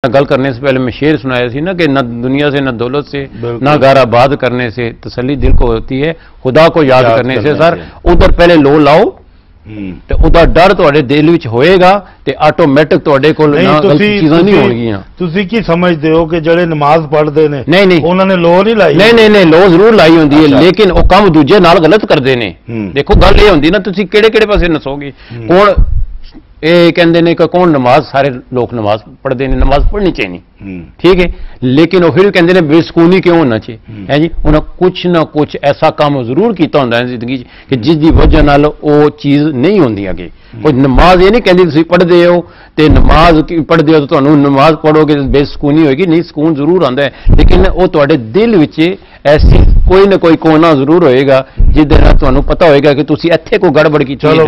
گل کرنے سے پہلے میں شعر سنایا سی نا کہ نہ دنیا سے نہ دولت سے نہ گھر آباد کرنے سے تسلی دل کو ہوتی ہے خدا کو یاد کرنے سے سر ادھر پہلے لو لاؤ تے ادھر ڈر تواڈے دل وچ ہوئے گا تے آٹومیٹک تواڈے کول غلط چیزاں نہیں ہونگیاں. تسی کی سمجھدے ہو کہ جڑے نماز پڑھدے نے نہیں انہوں نے لو نہیں لائی؟ نہیں لو ضرور لائی ہوندی ہے لیکن وہ کام دوجے نال غلط کردے نے. دیکھو گل یہ ہوندی نا تسی کیڑے پاسے نسو گے کون یہ کہندے نے کہ کون نماز سارے لوگ نماز پڑھتے ہیں نماز پڑھنی چاہیے ٹھیک ہے لیکن وہ پھر کہندے نے بے سکونی کیوں ہونا چاہیے ہے جی انہیں کچھ نہ کچھ ایسا کام ضرور کیتا ہوتا ہے زندگی کہ جس دی وجہ نال وہ چیز نہیں ہوندی اگے. کوئی نماز یہ نہیں کہندی تسی پڑھتے ہو تے نماز پڑھتے ہو تو تانوں نماز پڑھو گے بے سکونی ہوئے گی نہیں سکون ضرور آندا ہے لیکن وہ تواڈے دل وچ ایسی کوئی نہ کوئی کونا ضرور ہوئے گا جس دے نال تانوں پتہ ہوئے گا کہ تسی ایتھے کوئی گڑبڑ کی چیز. چلو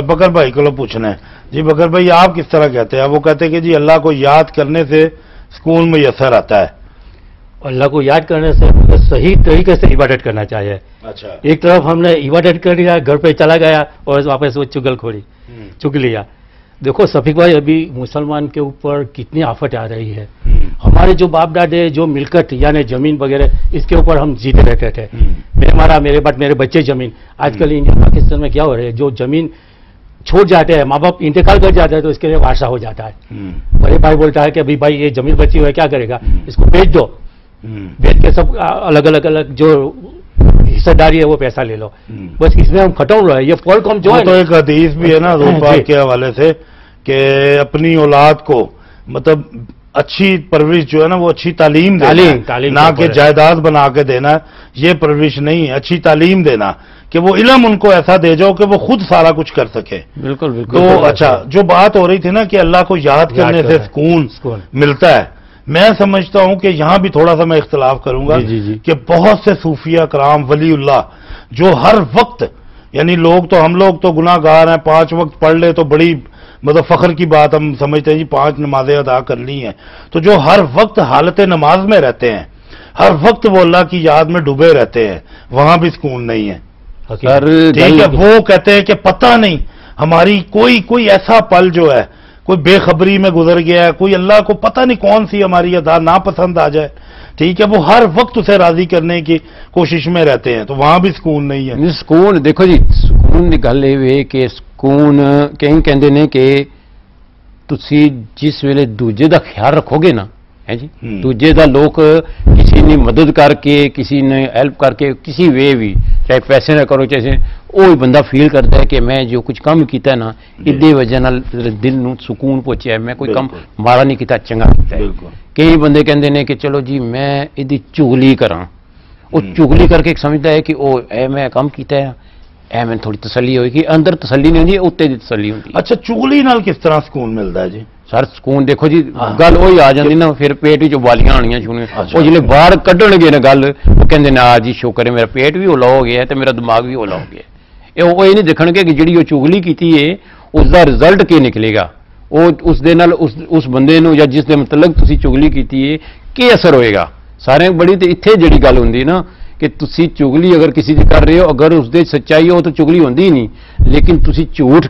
بکر بھائی کو پوچھنا ہے جی. بکر بھائی آپ کس طرح کہتے ہیں؟ وہ کہتے ہیں کہ جی اللہ کو یاد کرنے سے سکون میسر آتا ہے. اللہ کو یاد کرنے سے صحیح طریقے سے عبادت کرنا چاہیے. اچھا ایک طرف ہم نے عبادت کر لیا گھر پہ چلا گیا اور واپس وہ چگل کھوڑی چگ لیا. دیکھو شفیق بھائی ابھی مسلمان کے اوپر کتنی آفت آ رہی ہے. ہمارے جو باپ دادے جو ملکت یعنی زمین وغیرہ اس کے اوپر ہم جیتے رہتے تھے میرے بعد میرے بچے زمین. آج کل انڈیا پاکستان میں کیا ہو رہا ہے جو زمین چھوڑ جاتے ہیں ماں باپ انتقال کر جاتے ہیں تو اس کے لیے وارثہ ہو جاتا ہے. بڑے بھائی بولتا ہے کہ بھائی یہ زمین بچی ہوئی ہے کیا کرے گا اس کو بیچ دو بیچ کے سب الگ الگ جو حصہ داری ہے وہ پیسہ لے لو. بس اس میں ہم ختم رہے یہ پول کم جو ہے تو ایک حدیث بھی ہے نا پاک کے حوالے سے کہ اپنی اولاد کو مطلب اچھی پرورش جو ہے نا وہ اچھی تعلیم نہ کہ جائیداد بنا کے دینا یہ پرورش نہیں ہے. اچھی تعلیم دینا کہ وہ علم ان کو ایسا دے جاؤ کہ وہ خود سارا کچھ کر سکے. بالکل بالکل. تو اچھا جو بات ہو رہی تھی نا کہ اللہ کو یاد کرنے سے سکون ملتا ہے میں سمجھتا ہوں کہ یہاں بھی تھوڑا سا میں اختلاف کروں گا کہ بہت سے صوفیہ کرام ولی اللہ جو ہر وقت یعنی ہم لوگ تو گناہ گار ہیں 5 وقت پڑھ لے تو بڑی مطلب فخر کی بات ہم سمجھتے ہیں جی 5 نمازیں ادا کر لی ہیں تو جو ہر وقت حالت نماز میں رہتے ہیں ہر وقت وہ اللہ کی یاد میں ڈوبے رہتے ہیں وہاں بھی سکون نہیں ہے. ٹھیک ہے وہ کہتے ہیں کہ پتہ نہیں ہماری کوئی ایسا پل جو ہے کوئی بے خبری میں گزر گیا ہے کوئی اللہ کو پتہ نہیں کون سی ہماری ادا ناپسند آ جائے ٹھیک ہے وہ ہر وقت اسے راضی کرنے کی کوشش میں رہتے ہیں تو وہاں بھی سکون نہیں ہے. سکون دیکھو جی سکون کی گل یہ کہ سکون کہیں کہندے نے کہ تسی جس ویلے دوجے دا خیال رکھو گے نا ہے جی دوجے دا لوگ کسی نے مدد کر کے کسی نے ہیلپ کر کے کسی وے بھی چاہے پیسے نہ کرو چاہے وہ بندہ فیل کرتا ہے کہ میں جو کچھ کام کیتا ہے نا ادے وجہ نال دل نو سکون پہنچیا ہے میں کوئی کام مارا نہیں کیتا چنگا کیتا ہے. کئی بندے کہندے نے کہ چلو جی میں ادی چغلی کراں وہ چغلی کر کے سمجھتا ہے کہ او اے میں کام کیتا ہے اے میں تھوڑی تسلی ہوئی کہ اندر تسلی نہیں ہوندی اوتے دی تسلی ہوندی. اچھا چغلی نال کس طرح سکون ملتا ہے جی؟ سر سکون دیکھو جی گل وہی آ جاندی نا پھر پیٹ وچ والیاں آنیاں شروع وہ جلے باہر کڈن گے نا گل وہ کہندے نے جی شکر ہے میرا پیٹ بھی ہولا ہو گیا ہے تے میرا دماغ بھی ہولا ہو گیا ہے. وہ یہ نہیں دیکھن گے کہ جڑی وہ چغلی کیتی ہے اس دا رزلٹ کی نکلے گا وہ اس دے نال اس بندے نو یا جس دے متعلق تسی چغلی کیتی ہے کی اثر ہوئے گا. سارے بڑی تے ایتھے جڑی گل ہوندی نا کہ تسی چغلی اگر کسی دی کر رہے ہو اگر اس دے سچائی ہو تو چغلی ہوندی ہی نہیں لیکن تسی جھوٹ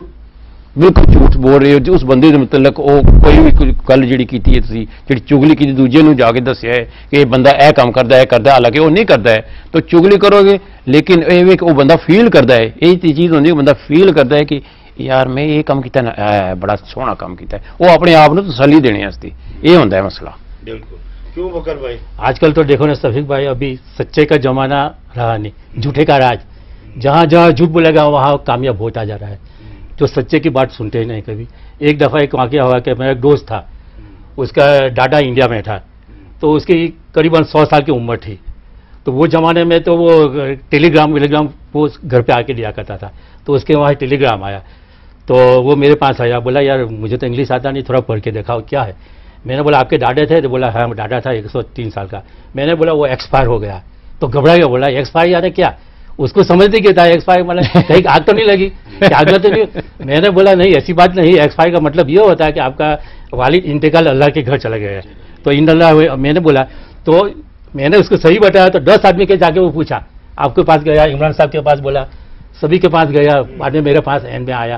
بالکل جھوٹ بول رہے ہو جو اس بندے کے متعلق وہ کوئی بھی گل جڑی کیتی ہے تسی جڑی چغلی کی دوجے نو جا کے دسیا ہے کہ یہ بندہ اے کام کردا ہے حالانکہ وہ نہیں کردا ہے تو چغلی کرو گے لیکن یہ کہ وہ بندہ فیل کردا ہے یہی چیز ہوندی ہے بندہ فیل کردا ہے کہ یار میں یہ کام کیتا نا بڑا سوہنا کام کیتا ہے وہ اپنے آپ نو تسلی دینے واسطے یہ ہوندا ہے مسئلہ. بالکل. کیوں بکر بھائی آج کل تو دیکھو نا شفیق بھائی ابھی سچے کا زمانہ رہا نہیں جھوٹے کا راج جہاں جھوٹ بولے گا وہاں کامیاب ہوتا جا رہا ہے جو سچے کی بات سنتے ہی نہیں کبھی. ایک دفعہ ایک واقعہ ہوا کہ میرا ایک دوست تھا اس کا ڈاڈا انڈیا میں تھا تو اس کی قریباً 100 سال کی عمر تھی تو وہ زمانے میں تو وہ ٹیلی گرام وہ گھر پہ آ کے دیا کرتا تھا تو اس کے وہاں ٹیلی گرام آیا تو وہ میرے پاس آیا بولا یار مجھے تو انگلش آتا نہیں تھوڑا پڑھ کے دیکھاؤ کیا ہے. میں نے بولا آپ کے ڈاڈے تھے تو بولا ہاں ڈاڈا تھا 103 سال کا. میں نے بولا وہ ایکسپائر ہو گیا تو گھبرا گیا بولا ایکسپائر یعنی کیا اس کو سمجھتے کہ تھا ایکسپائر مطلب کہیں آگ تو نہیں لگی آگ تو نہیں. میں نے بولا نہیں ایسی بات نہیں ایکسپائر کا مطلب یہ ہوتا ہے کہ آپ کا والد انتقال اللہ کے گھر چلا گیا ہے تو ان اللہ. میں نے بولا تو میں نے اس کو صحیح بتایا تو 10 آدمی کے جا کے وہ پوچھا آپ کے پاس گیا عمران صاحب کے پاس بولا سبھی کے پاس گیا بعد میں میرے پاس اینڈ میں آیا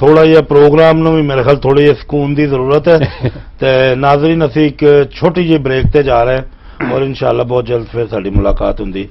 تھوڑا جہا پروگرام نو بھی میرے خیال تھوڑی جہی سکون دی ضرورت ہے تے ناظرین اسی ایک چھوٹی جی بریک تے جا رہے ہیں اور انشاءاللہ بہت جلد پھر ساری ملاقات ہوندی